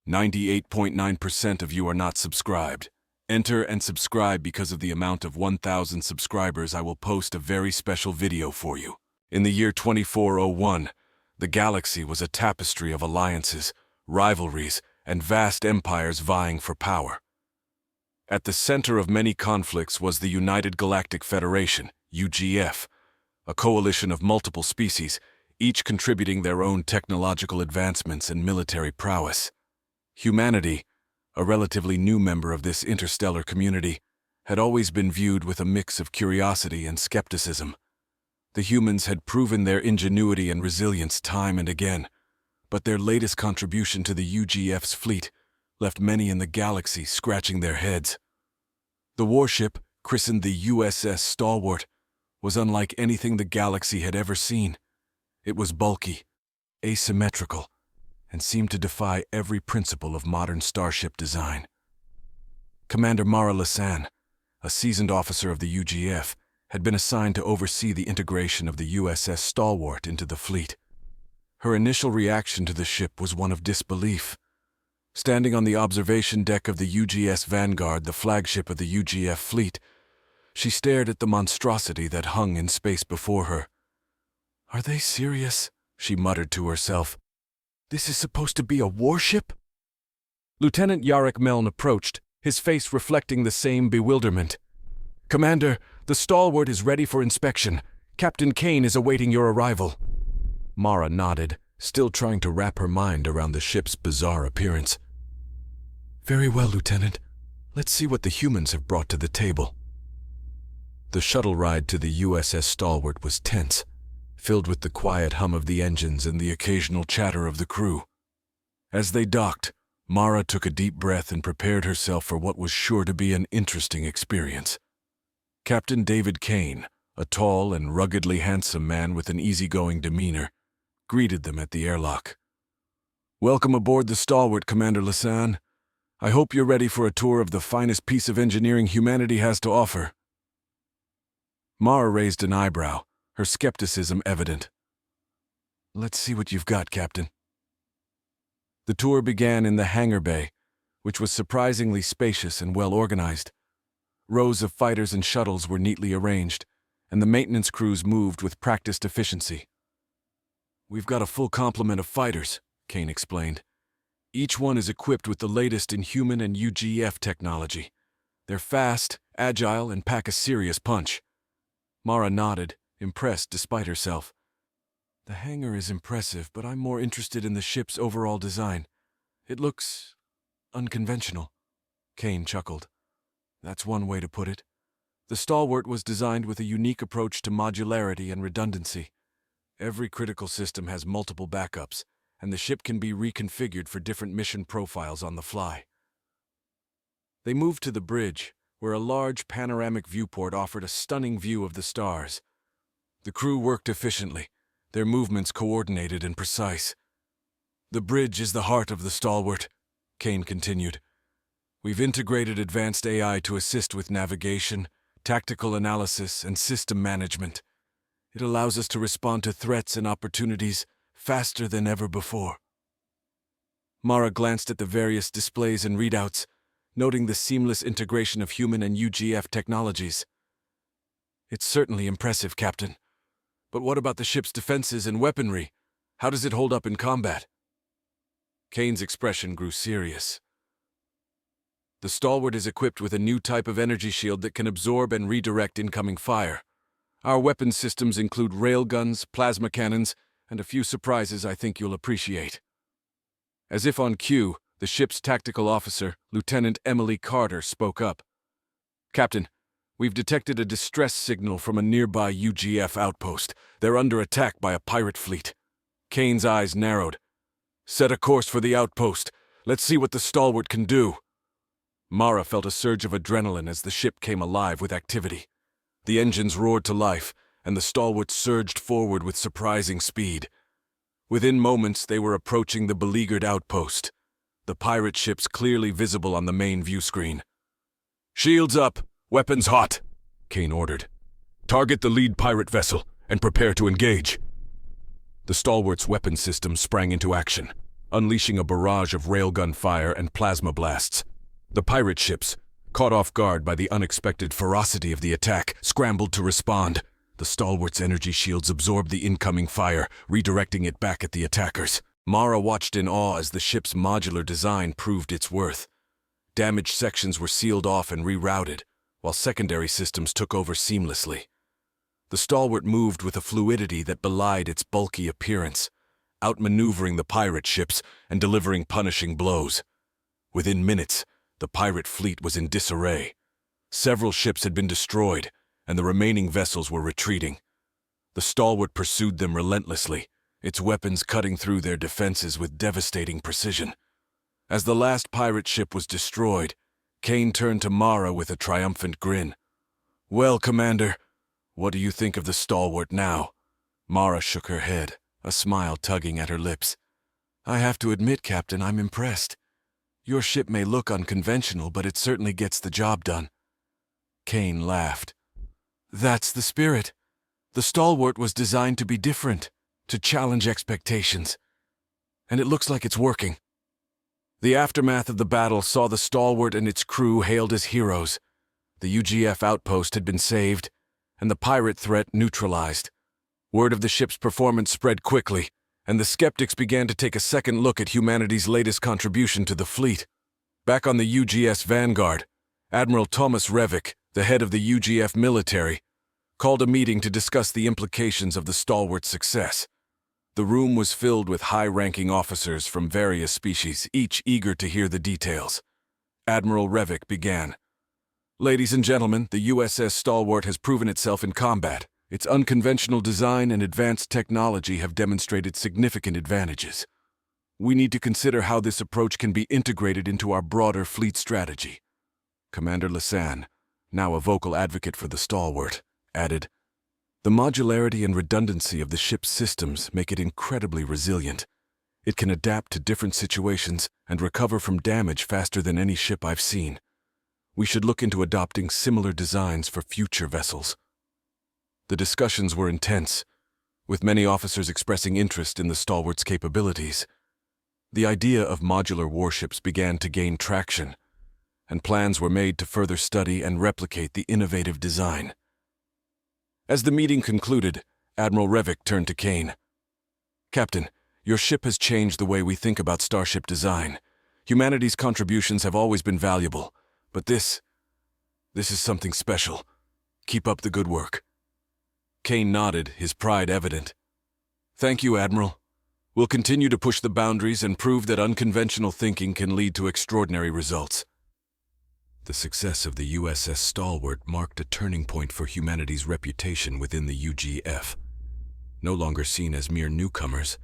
98.9% of you are not subscribed. Enter and subscribe because of the amount of 1,000 subscribers I will post a very special video for you. In the year 2401, the galaxy was a tapestry of alliances, rivalries, and vast empires vying for power. At the center of many conflicts was the United Galactic Federation, UGF, a coalition of multiple species, each contributing their own technological advancements and military prowess. Humanity, a relatively new member of this interstellar community, had always been viewed with a mix of curiosity and skepticism. The humans had proven their ingenuity and resilience time and again, but their latest contribution to the UGF's fleet left many in the galaxy scratching their heads. The warship, christened the USS Stalwart, was unlike anything the galaxy had ever seen. It was bulky, asymmetrical, and seemed to defy every principle of modern starship design. Commander Mara Lasan, a seasoned officer of the UGF, had been assigned to oversee the integration of the USS Stalwart into the fleet. Her initial reaction to the ship was one of disbelief. Standing on the observation deck of the UGS Vanguard, the flagship of the UGF fleet, she stared at the monstrosity that hung in space before her. "Are they serious?" she muttered to herself. "This is supposed to be a warship?" Lieutenant Yarrick Meln approached, his face reflecting the same bewilderment. "Commander, the Stalwart is ready for inspection. Captain Kane is awaiting your arrival." Mara nodded, still trying to wrap her mind around the ship's bizarre appearance. "Very well, Lieutenant. Let's see what the humans have brought to the table." The shuttle ride to the USS Stalwart was tense, filled with the quiet hum of the engines and the occasional chatter of the crew. As they docked, Mara took a deep breath and prepared herself for what was sure to be an interesting experience. Captain David Kane, a tall and ruggedly handsome man with an easygoing demeanor, greeted them at the airlock. "Welcome aboard the Stalwart, Commander Lasan. I hope you're ready for a tour of the finest piece of engineering humanity has to offer." Mara raised an eyebrow, her skepticism evident. "Let's see what you've got, Captain." The tour began in the hangar bay, which was surprisingly spacious and well organized. Rows of fighters and shuttles were neatly arranged, and the maintenance crews moved with practiced efficiency. "We've got a full complement of fighters," Kane explained. "Each one is equipped with the latest in human and UGF technology. They're fast, agile, and pack a serious punch." Mara nodded, impressed despite herself. "The hangar is impressive, but I'm more interested in the ship's overall design. It looks unconventional." Kane chuckled. "That's one way to put it. The Stalwart was designed with a unique approach to modularity and redundancy. Every critical system has multiple backups, and the ship can be reconfigured for different mission profiles on the fly." They moved to the bridge, where a large panoramic viewport offered a stunning view of the stars. The crew worked efficiently, their movements coordinated and precise. "The bridge is the heart of the Stalwart," Kane continued. "We've integrated advanced AI to assist with navigation, tactical analysis, and system management. It allows us to respond to threats and opportunities faster than ever before." Mara glanced at the various displays and readouts, noting the seamless integration of human and UGF technologies. "It's certainly impressive, Captain. But what about the ship's defenses and weaponry? How does it hold up in combat?" Kane's expression grew serious. "The Stalwart is equipped with a new type of energy shield that can absorb and redirect incoming fire. Our weapon systems include railguns, plasma cannons, and a few surprises I think you'll appreciate." As if on cue, the ship's tactical officer, Lieutenant Emily Carter, spoke up. "Captain, we've detected a distress signal from a nearby UGF outpost. They're under attack by a pirate fleet." Kane's eyes narrowed. "Set a course for the outpost. Let's see what the Stalwart can do." Mara felt a surge of adrenaline as the ship came alive with activity. The engines roared to life, and the Stalwart surged forward with surprising speed. Within moments, they were approaching the beleaguered outpost, the pirate ships clearly visible on the main view screen. "Shields up, weapons hot," Kane ordered. "Target the lead pirate vessel and prepare to engage." The Stalwart's weapon system sprang into action. unleashing a barrage of railgun fire and plasma blasts. The pirate ships, caught off guard by the unexpected ferocity of the attack, scrambled to respond. The stalwart's energy shields absorbed the incoming fire, redirecting it back at the attackers. Mara watched in awe as the ship's modular design proved its worth. Damaged sections were sealed off and rerouted, while secondary systems took over seamlessly. The stalwart moved with a fluidity that belied its bulky appearance, outmaneuvering the pirate ships and delivering punishing blows. Within minutes, the pirate fleet was in disarray. Several ships had been destroyed, and the remaining vessels were retreating. The stalwart pursued them relentlessly, its weapons cutting through their defenses with devastating precision. As the last pirate ship was destroyed, Kane turned to Mara with a triumphant grin. "Well, Commander, what do you think of the stalwart now?" Mara shook her head, a smile tugging at her lips. "I have to admit, Captain, I'm impressed. Your ship may look unconventional, but it certainly gets the job done." Kane laughed. "That's the spirit. The stalwart was designed to be different, to challenge expectations. And it looks like it's working." The aftermath of the battle saw the stalwart and its crew hailed as heroes. The UGF outpost had been saved, and the pirate threat neutralized. Word of the ship's performance spread quickly, and the skeptics began to take a second look at humanity's latest contribution to the fleet. Back on the UGS Vanguard, Admiral Thomas Revick, the head of the UGF military, called a meeting to discuss the implications of the stalwart's success. The room was filled with high-ranking officers from various species, each eager to hear the details. Admiral Revick began. "Ladies and gentlemen, the USS Stalwart has proven itself in combat. Its unconventional design and advanced technology have demonstrated significant advantages. We need to consider how this approach can be integrated into our broader fleet strategy." Commander Lasan, now a vocal advocate for the Stalwart, added, "The modularity and redundancy of the ship's systems make it incredibly resilient. It can adapt to different situations and recover from damage faster than any ship I've seen. We should look into adopting similar designs for future vessels." The discussions were intense, with many officers expressing interest in the Stalwart's capabilities. The idea of modular warships began to gain traction, and plans were made to further study and replicate the innovative design. As the meeting concluded, Admiral Revick turned to Kane. "Captain, your ship has changed the way we think about starship design. Humanity's contributions have always been valuable, but this is something special. Keep up the good work." Kane nodded, his pride evident. "Thank you, Admiral. We'll continue to push the boundaries and prove that unconventional thinking can lead to extraordinary results." The success of the USS Stalwart marked a turning point for humanity's reputation within the UGF. No longer seen as mere newcomers,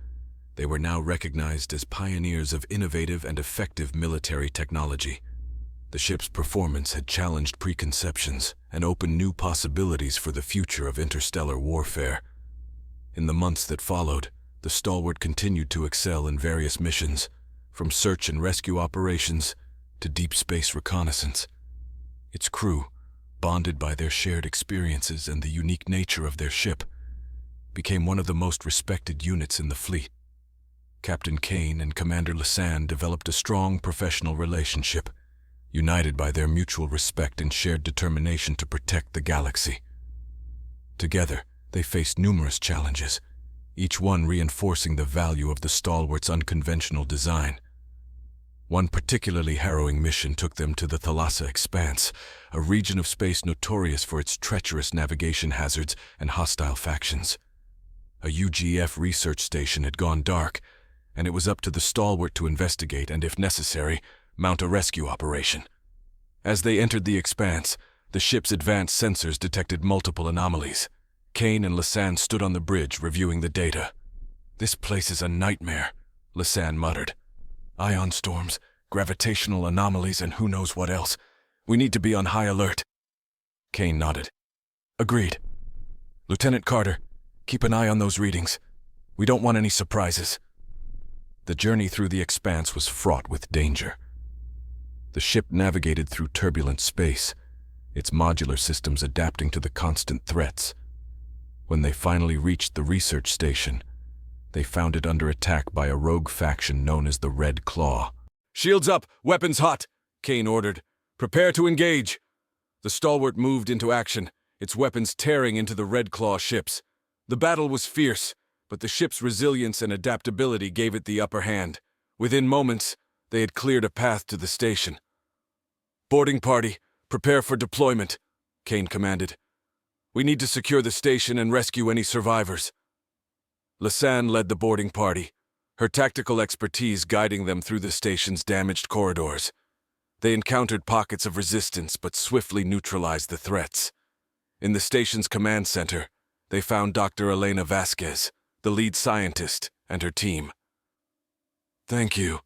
they were now recognized as pioneers of innovative and effective military technology. The ship's performance had challenged preconceptions and opened new possibilities for the future of interstellar warfare. In the months that followed, the Stalwart continued to excel in various missions, from search and rescue operations to deep space reconnaissance. Its crew, bonded by their shared experiences and the unique nature of their ship, became one of the most respected units in the fleet. Captain Kane and Commander Lasan developed a strong professional relationship, united by their mutual respect and shared determination to protect the galaxy. Together, they faced numerous challenges, each one reinforcing the value of the Stalwart's unconventional design. One particularly harrowing mission took them to the Talasa expanse, a region of space notorious for its treacherous navigation hazards and hostile factions. A UGF research station had gone dark, and it was up to the Stalwart to investigate and, if necessary, mount a rescue operation. As they entered the expanse, the ship's advanced sensors detected multiple anomalies. Kane and Lasan stood on the bridge reviewing the data. "This place is a nightmare," Lasan muttered. "Ion storms, gravitational anomalies, and who knows what else. We need to be on high alert." Kane nodded. "Agreed. Lieutenant Carter, keep an eye on those readings. We don't want any surprises." The journey through the expanse was fraught with danger. The ship navigated through turbulent space, its modular systems adapting to the constant threats. When they finally reached the research station, They found it under attack by a rogue faction known as the Red Claw. "Shields up! Weapons hot!" Kane ordered. "Prepare to engage!" The stalwart moved into action, its weapons tearing into the Red Claw ships. The battle was fierce, but the ship's resilience and adaptability gave it the upper hand. Within moments, they had cleared a path to the station. "Boarding party, prepare for deployment," Kane commanded. "We need to secure the station and rescue any survivors." Lasan led the boarding party, her tactical expertise guiding them through the station's damaged corridors. They encountered pockets of resistance but swiftly neutralized the threats. In the station's command center, they found Dr. Elena Vasquez, the lead scientist, and her team. "Thank you,"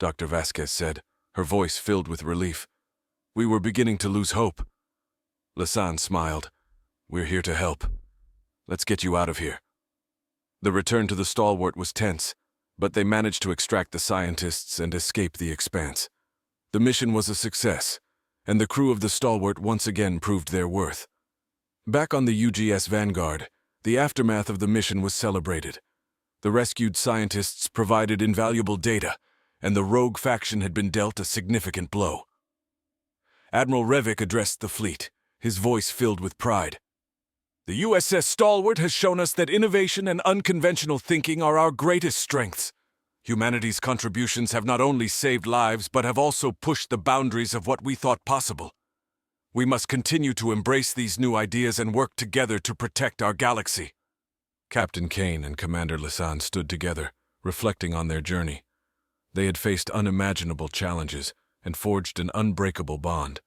Dr. Vasquez said, her voice filled with relief. "We were beginning to lose hope." Lasan smiled. "We're here to help. Let's get you out of here." The return to the stalwart was tense, but they managed to extract the scientists and escape the expanse. The mission was a success, and the crew of the stalwart once again proved their worth. Back on the UGS Vanguard, the aftermath of the mission was celebrated. The rescued scientists provided invaluable data, and the rogue faction had been dealt a significant blow. Admiral Revik addressed the fleet, his voice filled with pride. "The USS Stalwart has shown us that innovation and unconventional thinking are our greatest strengths. Humanity's contributions have not only saved lives but have also pushed the boundaries of what we thought possible. We must continue to embrace these new ideas and work together to protect our galaxy." Captain Kane and Commander Lasan stood together, reflecting on their journey. They had faced unimaginable challenges and forged an unbreakable bond.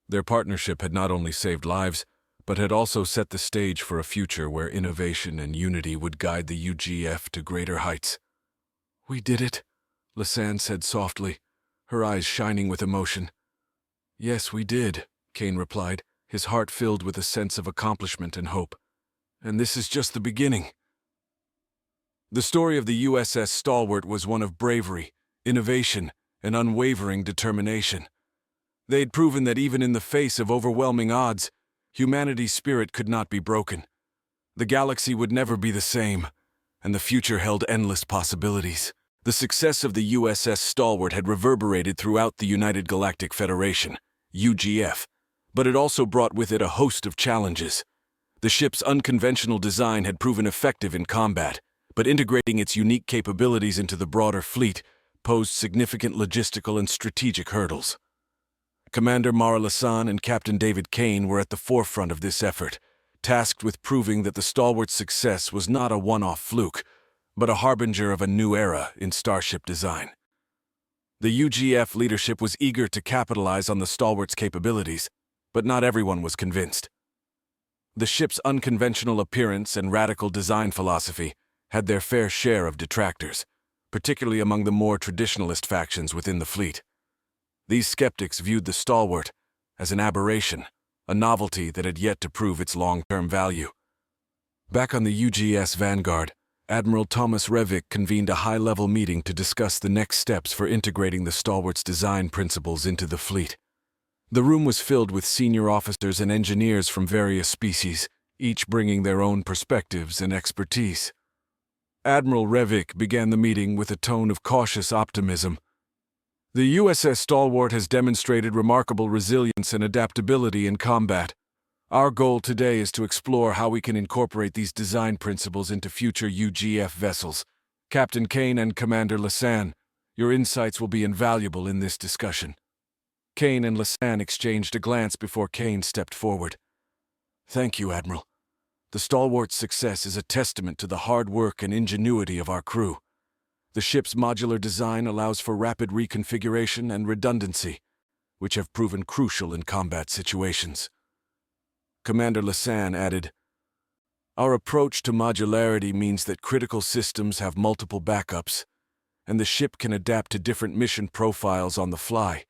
Their partnership had not only saved lives, but had also set the stage for a future where innovation and unity would guide the UGF to greater heights. "We did it," Lasan said softly, her eyes shining with emotion. "Yes, we did," Kane replied, his heart filled with a sense of accomplishment and hope. "And this is just the beginning." The story of the USS Stalwart was one of bravery, innovation, and unwavering determination. They had proven that even in the face of overwhelming odds, humanity's spirit could not be broken. The galaxy would never be the same, and the future held endless possibilities. The success of the USS Stalwart had reverberated throughout the United Galactic Federation, UGF, but it also brought with it a host of challenges. The ship's unconventional design had proven effective in combat, but integrating its unique capabilities into the broader fleet posed significant logistical and strategic hurdles. Commander Mara Lasan and Captain David Kane were at the forefront of this effort, tasked with proving that the Stalwart's success was not a one-off fluke, but a harbinger of a new era in starship design. The UGF leadership was eager to capitalize on the Stalwart's capabilities, but not everyone was convinced. The ship's unconventional appearance and radical design philosophy had their fair share of detractors, particularly among the more traditionalist factions within the fleet. These skeptics viewed the Stalwart as an aberration, a novelty that had yet to prove its long-term value. Back on the UGS Vanguard, Admiral Thomas Revik convened a high-level meeting to discuss the next steps for integrating the Stalwart's design principles into the fleet. The room was filled with senior officers and engineers from various species, each bringing their own perspectives and expertise. Admiral Revik began the meeting with a tone of cautious optimism. "The USS Stalwart has demonstrated remarkable resilience and adaptability in combat. Our goal today is to explore how we can incorporate these design principles into future UGF vessels. Captain Kane and Commander Lasan, your insights will be invaluable in this discussion." Kane and Lasan exchanged a glance before Kane stepped forward. "Thank you, Admiral. The Stalwart's success is a testament to the hard work and ingenuity of our crew. The ship's modular design allows for rapid reconfiguration and redundancy, which have proven crucial in combat situations." Commander Lasan added, "Our approach to modularity means that critical systems have multiple backups, and the ship can adapt to different mission profiles on the fly.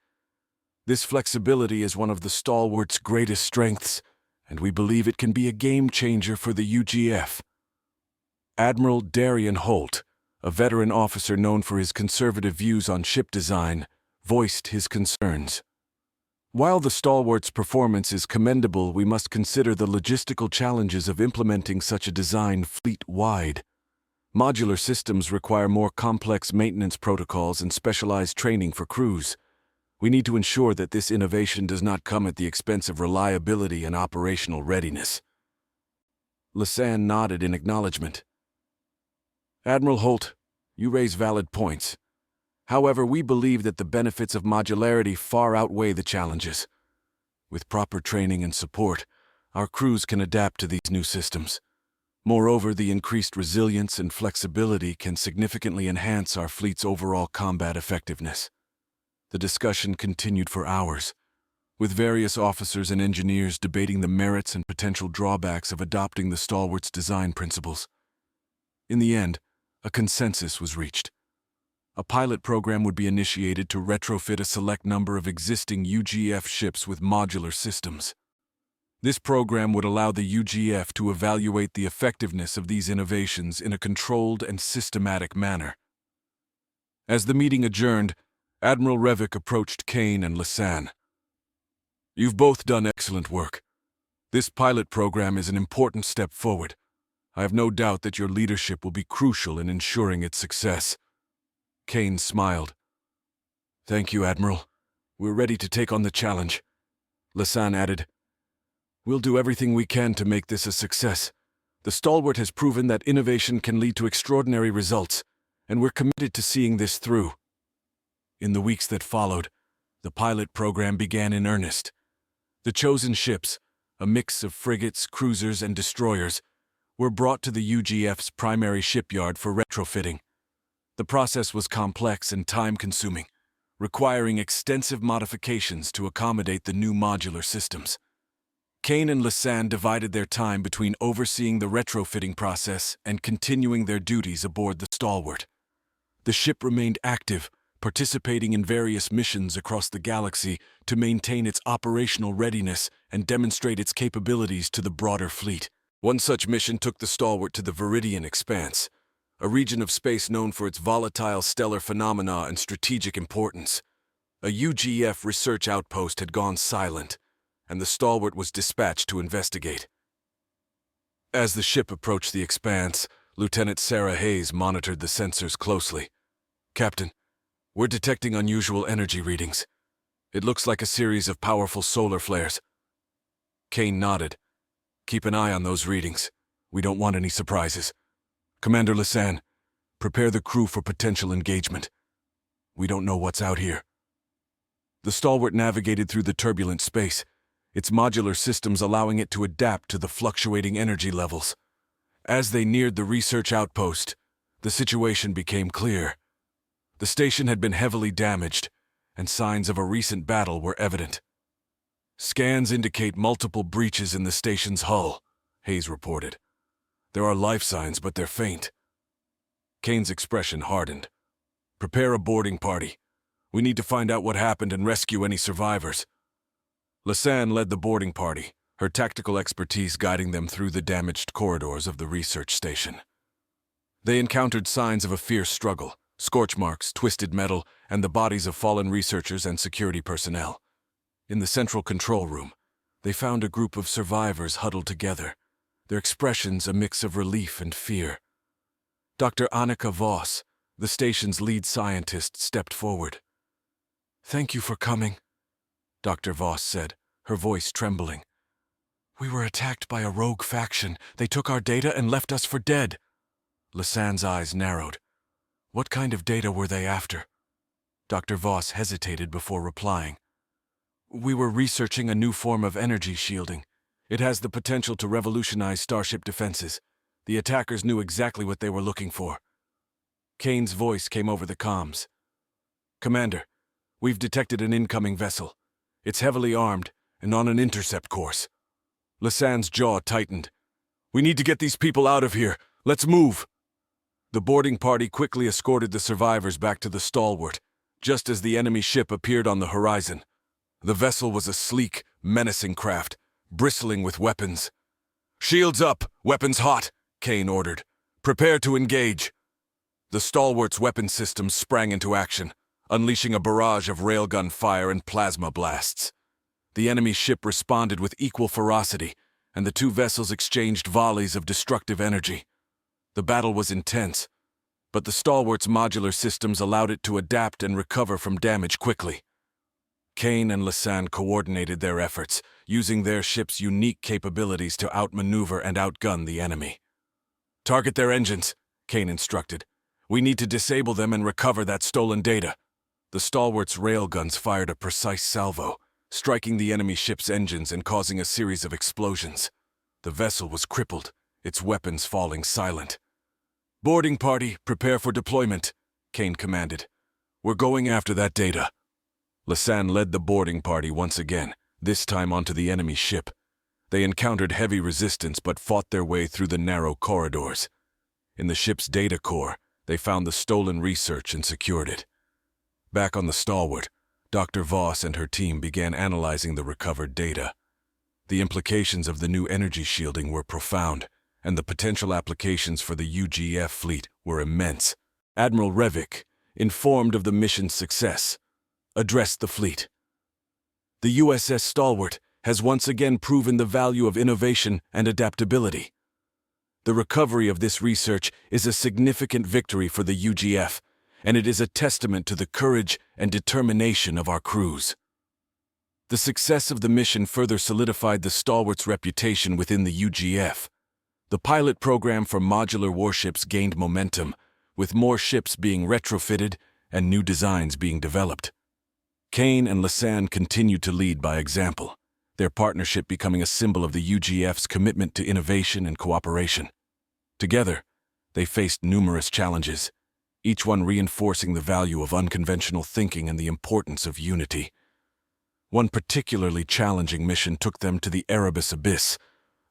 This flexibility is one of the Stalwart's greatest strengths, and we believe it can be a game-changer for the UGF." Admiral Darian Holt, a veteran officer known for his conservative views on ship design, voiced his concerns. "While the Stalwart's performance is commendable, we must consider the logistical challenges of implementing such a design fleet-wide. Modular systems require more complex maintenance protocols and specialized training for crews. We need to ensure that this innovation does not come at the expense of reliability and operational readiness. Lasan nodded in acknowledgement. Admiral Holt, you raise valid points. However, we believe that the benefits of modularity far outweigh the challenges. With proper training and support, our crews can adapt to these new systems. Moreover, the increased resilience and flexibility can significantly enhance our fleet's overall combat effectiveness. The discussion continued for hours, with various officers and engineers debating the merits and potential drawbacks of adopting the Stalwart's design principles. In the end, a consensus was reached. A pilot program would be initiated to retrofit a select number of existing UGF ships with modular systems. This program would allow the UGF to evaluate the effectiveness of these innovations in a controlled and systematic manner. As the meeting adjourned, Admiral Revik approached Kane and Lasan. You've both done excellent work. This pilot program is an important step forward. I have no doubt that your leadership will be crucial in ensuring its success. Kane smiled. Thank you, Admiral. We're ready to take on the challenge. Lasan added, We'll do everything we can to make this a success. The Stalwart has proven that innovation can lead to extraordinary results, and we're committed to seeing this through. In the weeks that followed, the pilot program began in earnest. The chosen ships, a mix of frigates, cruisers, and destroyers, were brought to the UGF's primary shipyard for retrofitting. The process was complex and time-consuming, requiring extensive modifications to accommodate the new modular systems. Kane and Lasan divided their time between overseeing the retrofitting process and continuing their duties aboard the Stalwart. The ship remained active, participating in various missions across the galaxy to maintain its operational readiness and demonstrate its capabilities to the broader fleet. One such mission took the Stalwart to the Vidiian expanse, a region of space known for its volatile stellar phenomena and strategic importance. A UGF research outpost had gone silent, and the Stalwart was dispatched to investigate. As the ship approached the expanse, Lieutenant Sarah Hayes monitored the sensors closely. Captain, we're detecting unusual energy readings. It looks like a series of powerful solar flares. Kane nodded. Keep an eye on those readings. We don't want any surprises. Commander Lasan, prepare the crew for potential engagement. We don't know what's out here. The Stalwart navigated through the turbulent space, its modular systems allowing it to adapt to the fluctuating energy levels. As they neared the research outpost, the situation became clear. The station had been heavily damaged, and signs of a recent battle were evident. Scans indicate multiple breaches in the station's hull, Hayes reported. There are life signs, but they're faint. Kane's expression hardened. Prepare a boarding party. We need to find out what happened and rescue any survivors. Lasan led the boarding party, her tactical expertise guiding them through the damaged corridors of the research station. They encountered signs of a fierce struggle, scorch marks, twisted metal, and the bodies of fallen researchers and security personnel. In the central control room, they found a group of survivors huddled together, their expressions a mix of relief and fear. Dr. Annika Voss, the station's lead scientist, stepped forward. Thank you for coming, Dr. Voss said, her voice trembling. We were attacked by a rogue faction. They took our data and left us for dead. Lasan's eyes narrowed. What kind of data were they after? Dr. Voss hesitated before replying. We were researching a new form of energy shielding. It has the potential to revolutionize starship defenses. The attackers knew exactly what they were looking for. Kane's voice came over the comms. Commander, we've detected an incoming vessel. It's heavily armed and on an intercept course. Lasan's jaw tightened. We need to get these people out of here. Let's move. The boarding party quickly escorted the survivors back to the Stalwart, just as the enemy ship appeared on the horizon. The vessel was a sleek, menacing craft, bristling with weapons. Shields up, weapons hot, Kane ordered. Prepare to engage. The Stalwart's weapon systems sprang into action, unleashing a barrage of railgun fire and plasma blasts. The enemy ship responded with equal ferocity, and the two vessels exchanged volleys of destructive energy. The battle was intense, but the Stalwart's modular systems allowed it to adapt and recover from damage quickly. Kane and Lasan coordinated their efforts, using their ship's unique capabilities to outmaneuver and outgun the enemy. "Target their engines," Kane instructed. "We need to disable them and recover that stolen data." The Stalwart's railguns fired a precise salvo, striking the enemy ship's engines and causing a series of explosions. The vessel was crippled, its weapons falling silent. "Boarding party, prepare for deployment," Kane commanded. "We're going after that data." Lasan led the boarding party once again, this time onto the enemy ship. They encountered heavy resistance but fought their way through the narrow corridors. In the ship's data core, they found the stolen research and secured it. Back on the Stalwart, Dr. Voss and her team began analyzing the recovered data. The implications of the new energy shielding were profound, and the potential applications for the UGF fleet were immense. Admiral Revik, informed of the mission's success, addressed the fleet. "The USS Stalwart has once again proven the value of innovation and adaptability. The recovery of this research is a significant victory for the UGF, and it is a testament to the courage and determination of our crews." The success of the mission further solidified the Stalwart's reputation within the UGF. The pilot program for modular warships gained momentum, with more ships being retrofitted and new designs being developed. Kane and Lasan continued to lead by example, their partnership becoming a symbol of the UGF's commitment to innovation and cooperation. Together, they faced numerous challenges, each one reinforcing the value of unconventional thinking and the importance of unity. One particularly challenging mission took them to the Arabus Abyss,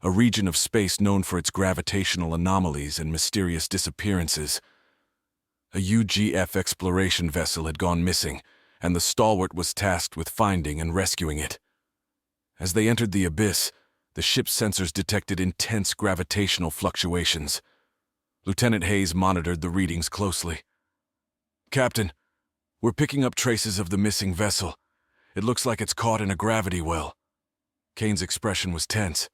a region of space known for its gravitational anomalies and mysterious disappearances. A UGF exploration vessel had gone missing, and the Stalwart was tasked with finding and rescuing it. As they entered the abyss, the ship's sensors detected intense gravitational fluctuations. Lieutenant Hayes monitored the readings closely. "Captain, we're picking up traces of the missing vessel. It looks like it's caught in a gravity well." Kane's expression was tense.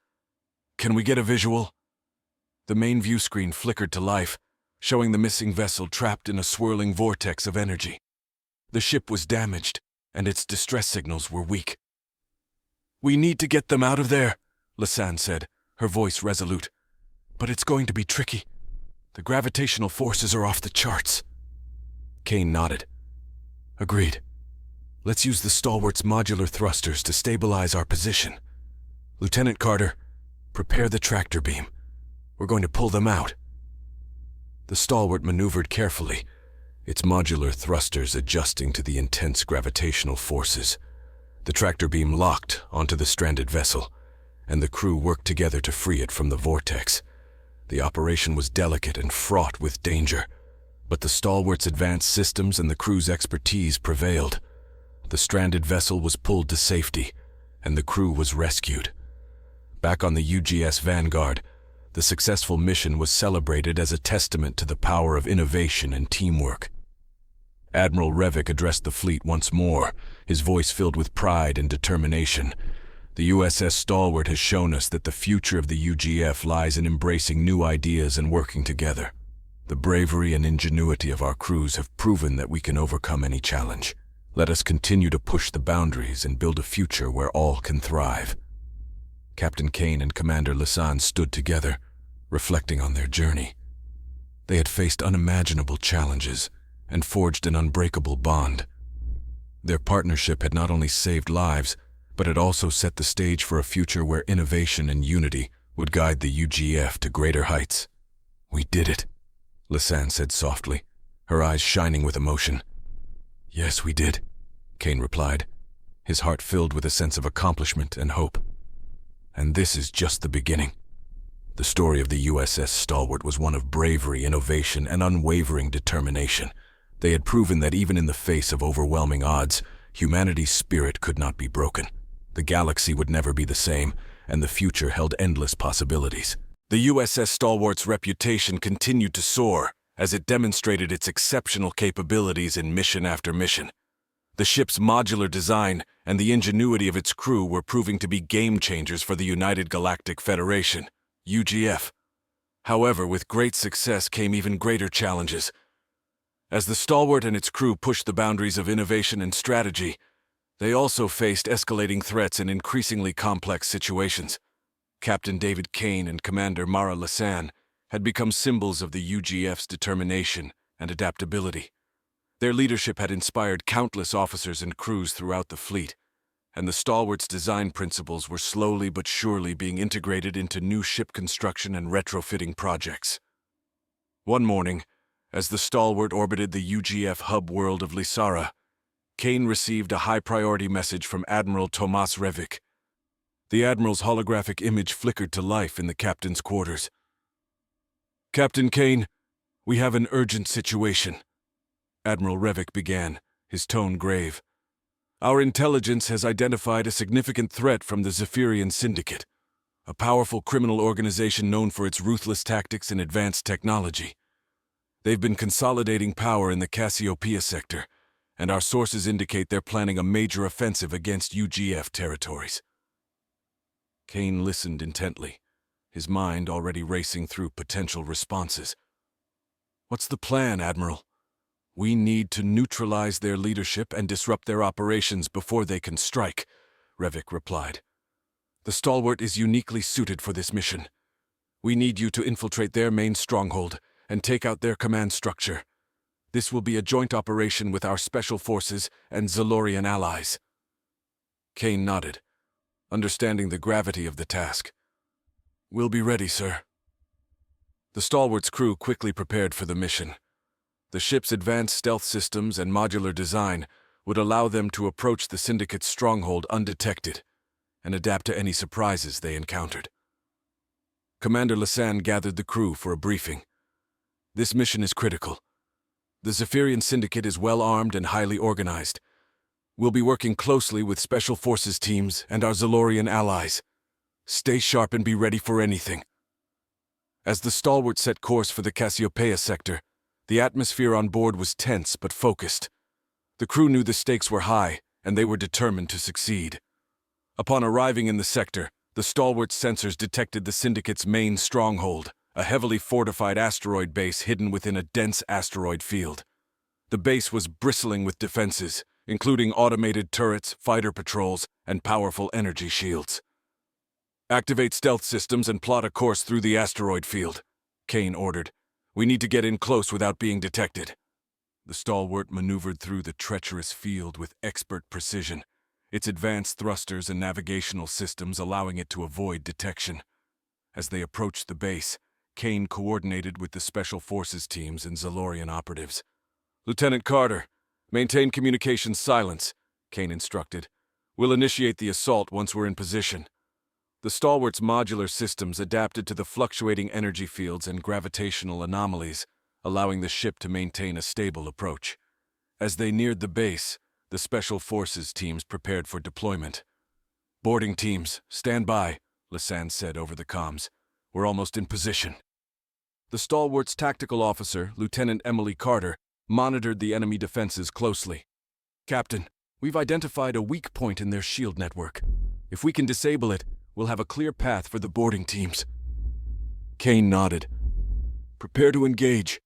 "Can we get a visual?" The main view screen flickered to life, showing the missing vessel trapped in a swirling vortex of energy. The ship was damaged, and its distress signals were weak. "We need to get them out of there," Lasan said, her voice resolute. "But it's going to be tricky. The gravitational forces are off the charts." Kane nodded. "Agreed. Let's use the Stalwart's modular thrusters to stabilize our position. Lieutenant Carter, prepare the tractor beam. We're going to pull them out." The Stalwart maneuvered carefully, its modular thrusters adjusting to the intense gravitational forces. The tractor beam locked onto the stranded vessel, and the crew worked together to free it from the vortex. The operation was delicate and fraught with danger, but the Stalwart's advanced systems and the crew's expertise prevailed. The stranded vessel was pulled to safety, and the crew was rescued. Back on the UGS Vanguard, the successful mission was celebrated as a testament to the power of innovation and teamwork. Admiral Revik addressed the fleet once more, his voice filled with pride and determination. "The USS Stalwart has shown us that the future of the UGF lies in embracing new ideas and working together. The bravery and ingenuity of our crews have proven that we can overcome any challenge. Let us continue to push the boundaries and build a future where all can thrive." Captain Kane and Commander Lasan stood together, reflecting on their journey. They had faced unimaginable challenges and forged an unbreakable bond. Their partnership had not only saved lives, but had also set the stage for a future where innovation and unity would guide the UGF to greater heights. "We did it," Lasan said softly, her eyes shining with emotion. "Yes, we did," Kane replied, his heart filled with a sense of accomplishment and hope. "And this is just the beginning." The story of the USS Stalwart was one of bravery, innovation, and unwavering determination. They had proven that even in the face of overwhelming odds, humanity's spirit could not be broken. The galaxy would never be the same, and the future held endless possibilities. The USS Stalwart's reputation continued to soar as it demonstrated its exceptional capabilities in mission after mission. The ship's modular design and the ingenuity of its crew were proving to be game changers for the United Galactic Federation, UGF. However, with great success came even greater challenges. As the Stalwart and its crew pushed the boundaries of innovation and strategy, they also faced escalating threats in increasingly complex situations. Captain David Kane and Commander Mara Lasan had become symbols of the UGF's determination and adaptability. Their leadership had inspired countless officers and crews throughout the fleet, and the Stalwart's design principles were slowly but surely being integrated into new ship construction and retrofitting projects. One morning, as the Stalwart orbited the UGF hub world of Lisara, Kane received a high-priority message from Admiral Tomas Revik. The Admiral's holographic image flickered to life in the captain's quarters. "Captain Kane, we have an urgent situation," Admiral Revik began, his tone grave. "Our intelligence has identified a significant threat from the Zephyrian Syndicate, a powerful criminal organization known for its ruthless tactics and advanced technology. They've been consolidating power in the Cassiopeia sector, and our sources indicate they're planning a major offensive against UGF territories." Kane listened intently, his mind already racing through potential responses. "What's the plan, Admiral?" "We need to neutralize their leadership and disrupt their operations before they can strike," Revik replied. "The Stalwart is uniquely suited for this mission. We need you to infiltrate their main stronghold and take out their command structure. This will be a joint operation with our special forces and Zalorian allies." Kane nodded, understanding the gravity of the task. "We'll be ready, sir." The Stalwart's crew quickly prepared for the mission. The ship's advanced stealth systems and modular design would allow them to approach the Syndicate's stronghold undetected and adapt to any surprises they encountered. Commander Lasan gathered the crew for a briefing. "This mission is critical. The Zephyrian Syndicate is well-armed and highly organized. We'll be working closely with Special Forces teams and our Zalorian allies. Stay sharp and be ready for anything." As the Stalwart set course for the Cassiopeia sector, the atmosphere on board was tense but focused. The crew knew the stakes were high, and they were determined to succeed. Upon arriving in the sector, the Stalwart's sensors detected the Syndicate's main stronghold, a heavily fortified asteroid base hidden within a dense asteroid field. The base was bristling with defenses, including automated turrets, fighter patrols, and powerful energy shields. "Activate stealth systems and plot a course through the asteroid field," Kane ordered. "We need to get in close without being detected." The Stalwart maneuvered through the treacherous field with expert precision, its advanced thrusters and navigational systems allowing it to avoid detection. As they approached the base, Kane coordinated with the Special Forces teams and Zalorian operatives. "Lieutenant Carter, maintain communications silence," Kane instructed. "We'll initiate the assault once we're in position." The Stalwart's modular systems adapted to the fluctuating energy fields and gravitational anomalies, allowing the ship to maintain a stable approach. As they neared the base, the Special Forces teams prepared for deployment. "Boarding teams, stand by," Lasan said over the comms. "We're almost in position." The Stalwart's tactical officer, Lieutenant Emily Carter, monitored the enemy defenses closely. "Captain, we've identified a weak point in their shield network. If we can disable it, we'll have a clear path for the boarding teams." Kane nodded. "Prepare to engage.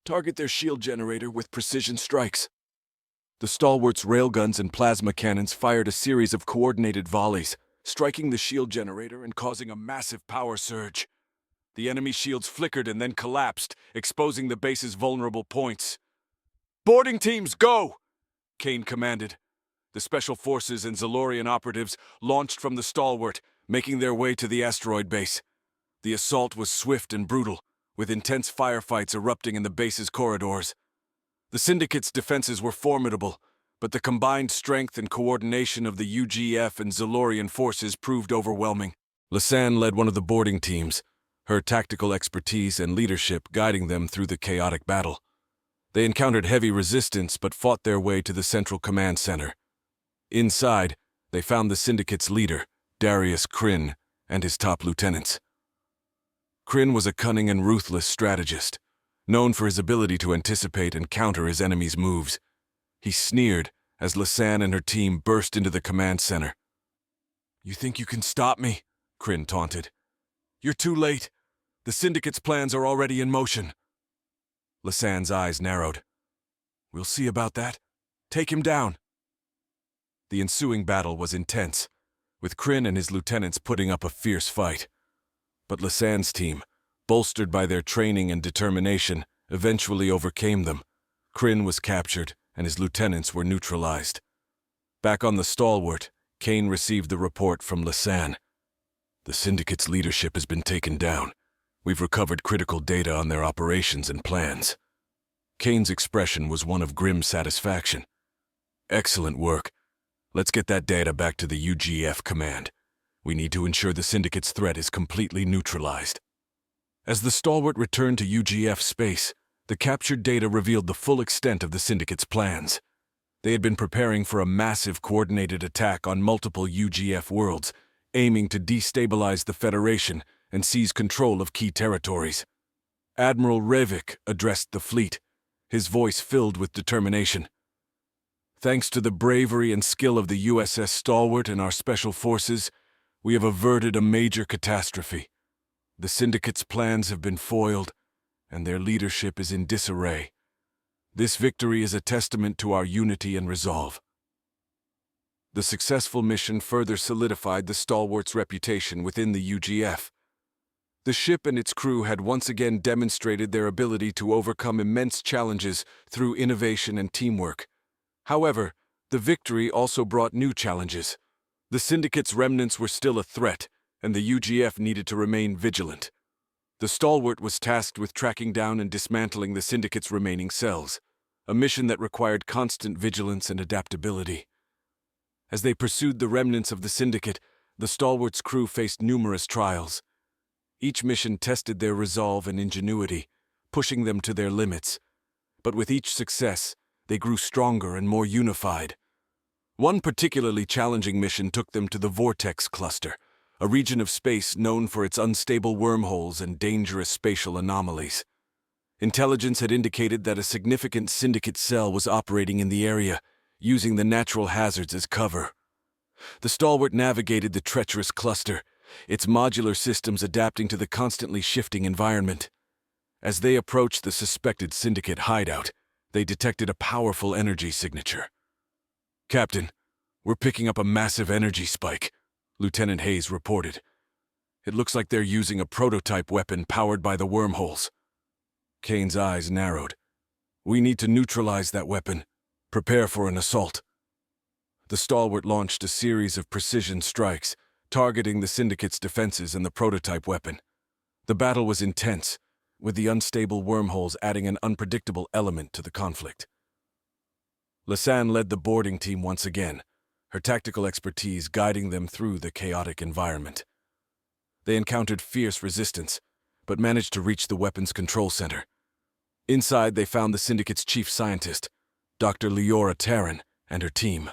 Target their shield generator with precision strikes." The Stalwart's railguns and plasma cannons fired a series of coordinated volleys, striking the shield generator and causing a massive power surge. The enemy shields flickered and then collapsed, exposing the base's vulnerable points. "Boarding teams, go!" Kane commanded. The Special Forces and Zalorian operatives launched from the Stalwart, making their way to the asteroid base. The assault was swift and brutal, with intense firefights erupting in the base's corridors. The Syndicate's defenses were formidable, but the combined strength and coordination of the UGF and Zalorian forces proved overwhelming. Lasan led one of the boarding teams, her tactical expertise and leadership guiding them through the chaotic battle. They encountered heavy resistance but fought their way to the Central Command Center. Inside, they found the Syndicate's leader, Darius Kryn, and his top lieutenants. Kryn was a cunning and ruthless strategist, known for his ability to anticipate and counter his enemy's moves. He sneered as Lasan and her team burst into the command center. "You think you can stop me?" Kryn taunted. "You're too late. The Syndicate's plans are already in motion. Lasan's eyes narrowed. We'll see about that. Take him down. The ensuing battle was intense, with Kryn and his lieutenants putting up a fierce fight. But Lasan's team, bolstered by their training and determination, eventually overcame them. Kryn was captured, and his lieutenants were neutralized. Back on the Stalwart, Kane received the report from Lasan. The Syndicate's leadership has been taken down. We've recovered critical data on their operations and plans. Kane's expression was one of grim satisfaction. Excellent work. Let's get that data back to the UGF command. We need to ensure the Syndicate's threat is completely neutralized. As the Stalwart returned to UGF space, the captured data revealed the full extent of the Syndicate's plans. They had been preparing for a massive coordinated attack on multiple UGF worlds, aiming to destabilize the Federation and seize control of key territories. Admiral Revik addressed the fleet, his voice filled with determination. Thanks to the bravery and skill of the USS Stalwart and our special forces, we have averted a major catastrophe. The Syndicate's plans have been foiled, and their leadership is in disarray. This victory is a testament to our unity and resolve. The successful mission further solidified the Stalwart's reputation within the UGF. The ship and its crew had once again demonstrated their ability to overcome immense challenges through innovation and teamwork. However, the victory also brought new challenges. The Syndicate's remnants were still a threat, and the UGF needed to remain vigilant. The Stalwart was tasked with tracking down and dismantling the Syndicate's remaining cells, a mission that required constant vigilance and adaptability. As they pursued the remnants of the Syndicate, the Stalwart's crew faced numerous trials. Each mission tested their resolve and ingenuity, pushing them to their limits. But with each success, they grew stronger and more unified. One particularly challenging mission took them to the Vortex Cluster, a region of space known for its unstable wormholes and dangerous spatial anomalies. Intelligence had indicated that a significant Syndicate cell was operating in the area, using the natural hazards as cover. The Stalwart navigated the treacherous cluster, its modular systems adapting to the constantly shifting environment. As they approached the suspected Syndicate hideout, they detected a powerful energy signature. "Captain, we're picking up a massive energy spike," Lieutenant Hayes reported. "It looks like they're using a prototype weapon powered by the wormholes." Kane's eyes narrowed. "We need to neutralize that weapon. Prepare for an assault." The Stalwart launched a series of precision strikes, targeting the Syndicate's defenses and the prototype weapon. The battle was intense, with the unstable wormholes adding an unpredictable element to the conflict. Lasan led the boarding team once again, her tactical expertise guiding them through the chaotic environment. They encountered fierce resistance, but managed to reach the weapons control center. Inside, they found the Syndicate's chief scientist, Dr. Leora Terran, and her team.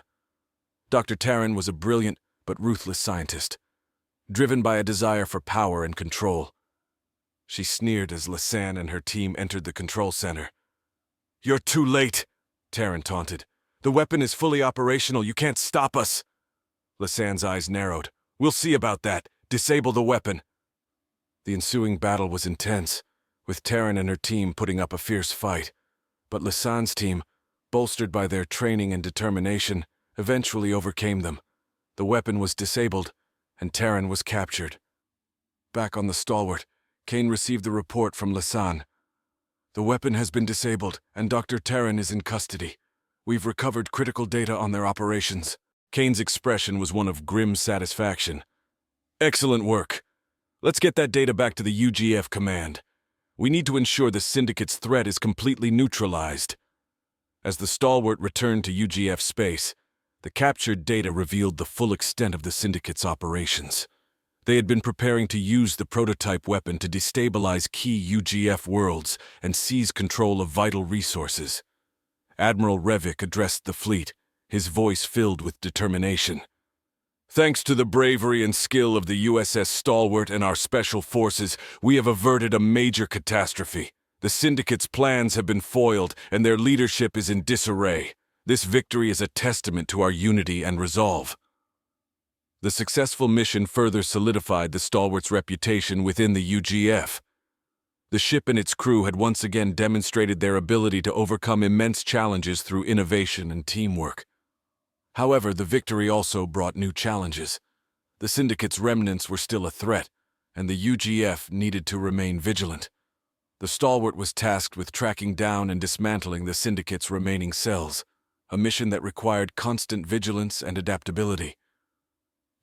Dr. Terran was a brilliant but ruthless scientist, driven by a desire for power and control. She sneered as Lasan and her team entered the control center. "You're too late," Terran taunted. "The weapon is fully operational. You can't stop us." Lasan's eyes narrowed. "We'll see about that. Disable the weapon." The ensuing battle was intense, with Terran and her team putting up a fierce fight. But Lasan's team, bolstered by their training and determination, eventually overcame them. The weapon was disabled, and Terran was captured. Back on the Stalwart, Kane received the report from Lasan. "The weapon has been disabled, and Dr. Terran is in custody. We've recovered critical data on their operations." Kane's expression was one of grim satisfaction. "Excellent work. Let's get that data back to the UGF command. We need to ensure the Syndicate's threat is completely neutralized." As the Stalwart returned to UGF space, the captured data revealed the full extent of the Syndicate's operations. They had been preparing to use the prototype weapon to destabilize key UGF worlds and seize control of vital resources. Admiral Revik addressed the fleet, his voice filled with determination. "Thanks to the bravery and skill of the USS Stalwart and our special forces, we have averted a major catastrophe. The Syndicate's plans have been foiled, and their leadership is in disarray. This victory is a testament to our unity and resolve." The successful mission further solidified the Stalwart's reputation within the UGF. The ship and its crew had once again demonstrated their ability to overcome immense challenges through innovation and teamwork. However, the victory also brought new challenges. The Syndicate's remnants were still a threat, and the UGF needed to remain vigilant. The Stalwart was tasked with tracking down and dismantling the Syndicate's remaining cells, a mission that required constant vigilance and adaptability.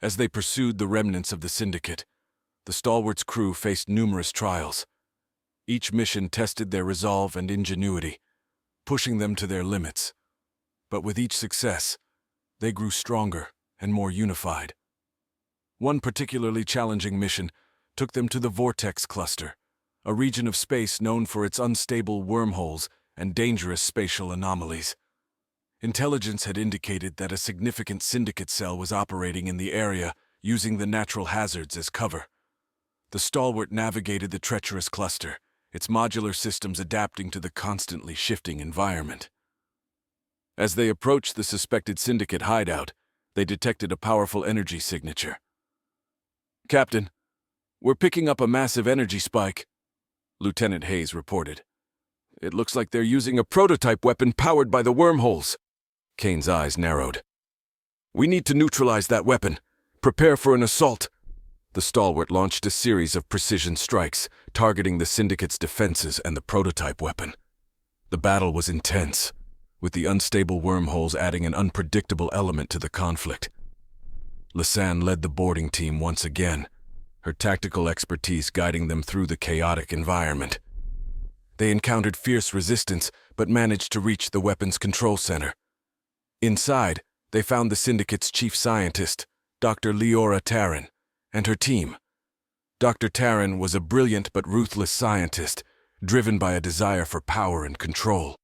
As they pursued the remnants of the Syndicate, the Stalwart's crew faced numerous trials. Each mission tested their resolve and ingenuity, pushing them to their limits. But with each success, they grew stronger and more unified. One particularly challenging mission took them to the Vortex Cluster, a region of space known for its unstable wormholes and dangerous spatial anomalies. Intelligence had indicated that a significant Syndicate cell was operating in the area, using the natural hazards as cover. The Stalwart navigated the treacherous cluster, its modular systems adapting to the constantly shifting environment. As they approached the suspected Syndicate hideout, they detected a powerful energy signature. "Captain, we're picking up a massive energy spike," Lieutenant Hayes reported. "It looks like they're using a prototype weapon powered by the wormholes." Kane's eyes narrowed. "We need to neutralize that weapon. Prepare for an assault." The Stalwart launched a series of precision strikes, targeting the Syndicate's defenses and the prototype weapon. The battle was intense, with the unstable wormholes adding an unpredictable element to the conflict. Lisanne led the boarding team once again, her tactical expertise guiding them through the chaotic environment. They encountered fierce resistance, but managed to reach the weapon's control center. Inside, they found the Syndicate's chief scientist, Dr. Leora Taryn, and her team. Dr. Taryn was a brilliant but ruthless scientist, driven by a desire for power and control.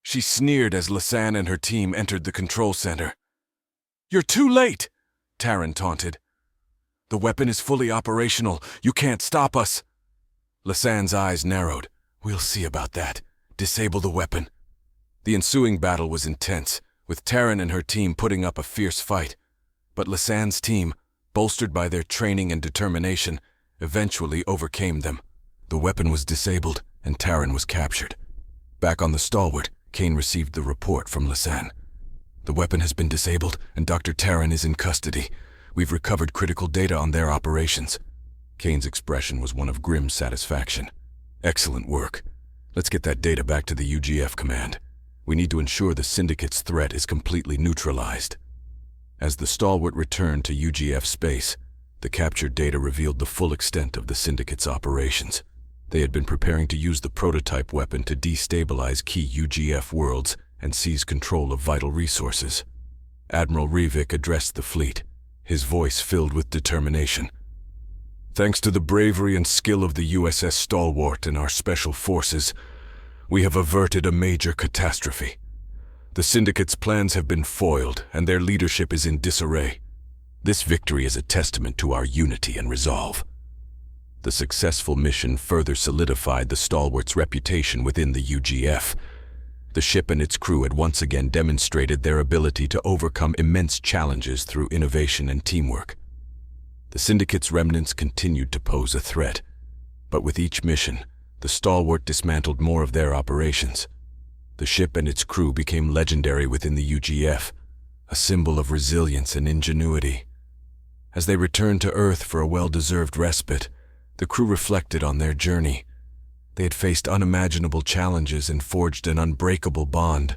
She sneered as Lisanne and her team entered the control center. "You're too late," Taryn taunted. "The weapon is fully operational. You can't stop us." Lisanne's eyes narrowed. "We'll see about that. Disable the weapon." The ensuing battle was intense, with Taryn and her team putting up a fierce fight. But Lisanne's team, bolstered by their training and determination, eventually overcame them. The weapon was disabled, and Taryn was captured. Back on the Stalwart, Kane received the report from Lisanne. "The weapon has been disabled, and Dr. Taryn is in custody. We've recovered critical data on their operations." Kane's expression was one of grim satisfaction. "Excellent work. Let's get that data back to the UGF command. We need to ensure the Syndicate's threat is completely neutralized." As the Stalwart returned to UGF space, the captured data revealed the full extent of the Syndicate's operations. They had been preparing to use the prototype weapon to destabilize key UGF worlds and seize control of vital resources. Admiral Rivik addressed the fleet, his voice filled with determination. "Thanks to the bravery and skill of the USS Stalwart and our special forces, we have averted a major catastrophe. The Syndicate's plans have been foiled, and their leadership is in disarray. This victory is a testament to our unity and resolve." The successful mission further solidified the Stalwart's reputation within the UGF. The ship and its crew had once again demonstrated their ability to overcome immense challenges through innovation and teamwork. The Syndicate's remnants continued to pose a threat, but with each mission, the Stalwart dismantled more of their operations. The ship and its crew became legendary within the UGF, a symbol of resilience and ingenuity. As they returned to Earth for a well-deserved respite, the crew reflected on their journey. They had faced unimaginable challenges and forged an unbreakable bond.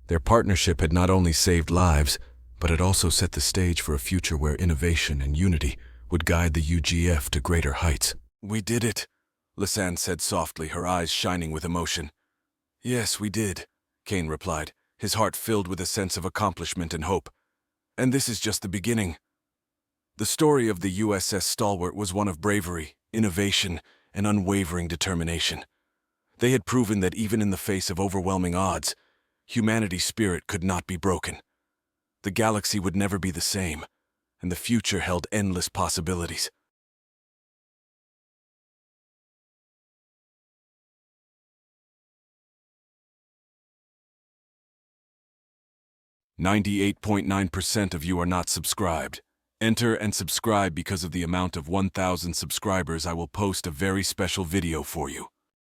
Their partnership had not only saved lives, but had also set the stage for a future where innovation and unity would guide the UGF to greater heights. "We did it," Lisanne said softly, her eyes shining with emotion. "Yes, we did," Kane replied, his heart filled with a sense of accomplishment and hope. "And this is just the beginning." The story of the USS Stalwart was one of bravery, innovation, and unwavering determination. They had proven that even in the face of overwhelming odds, humanity's spirit could not be broken. The galaxy would never be the same, and the future held endless possibilities. "98.9% of you are not subscribed. Enter and subscribe because of the amount of 1,000 subscribers I will post a very special video for you.